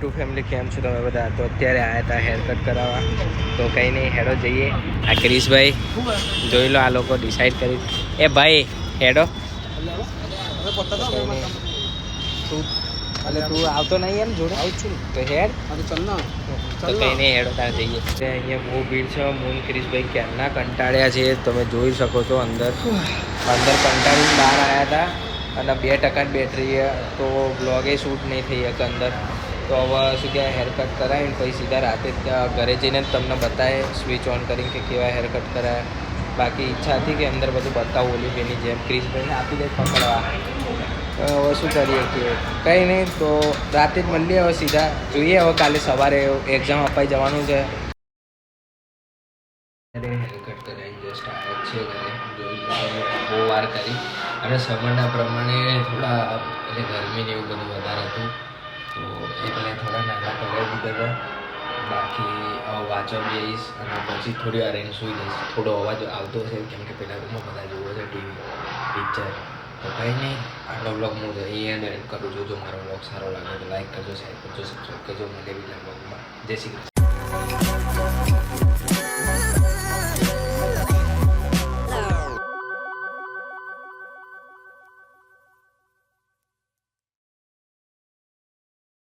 Two family કેમ છો તમે બધા? તો અત્યારે આવ્યા હતા હેર કટ કરાવવા, તો કંઈ નહીં, હેડો જઈએ. આ ક્રિશભાઈ જોઈ લો, આ લોકો ડિસાઈડ કરી. એ ભાઈ હેડો, તું આવતો નહીં એમ જોડે? આવું છું તો હેડ, તો કંઈ નહીં, હેડો ત્યાં જઈએ. અહીંયા બહુ ભીડ છે. હું ક્રિશભાઈ ક્યારના કંટાળ્યા છે, તમે જોઈ શકો છો. અંદર કંટાળીને બહાર આવ્યા હતા અને 2% બેટરી, તો બ્લોગે શૂટ નહીં થઈ શકે અંદર. તો હવે શું કહેવાય, હેરકટ કરાવીને પછી સીધા રાતે ત્યાં ઘરે જઈને તમને બતાવે સ્વિચ ઓન કરીને કે કેવા હેરકટ કરાયા. બાકી ઈચ્છા હતી કે અંદર બધું બતાવું ઓલિવિયાની જેમ. ક્રિશભાઈને આપી દે પકડવા. હવે શું કરીએ કે કંઈ નહીં, તો રાતે જ મળીએ. હવે સીધા જોઈએ, હવે કાલે સવારે એક્ઝામ અપાઈ જવાનું છે. હેરકટ કરાવી જસ્ટ આવ્યા છે ઘરે. જોઈ બહુ વાર કરી અને સમયના પ્રમાણે થોડા એટલે ગરમીને એવું બધું વધારે હતું, તો એટલે થોડા નાના કરાવી દીધા હતા. બાકી વાંચવા બેસીશ અને પછી થોડી વાર એને સૂઈ જઈશ. થોડો અવાજ આવતો હશે કેમ કે પેલા રૂમમાં બધા જોવો છે ટીવી પિક્ચર. તો કંઈ નહીં, આટલો બ્લોગ હું અહીંયા એડ કરું છું. જો મારો બ્લોગ સારો લાગે તો લાઈક કરજો, શેર કરજો, સબસ્ક્રાઈબ કરજો. મને બી લાગવામાં જય શ્રી કૃષ્ણ.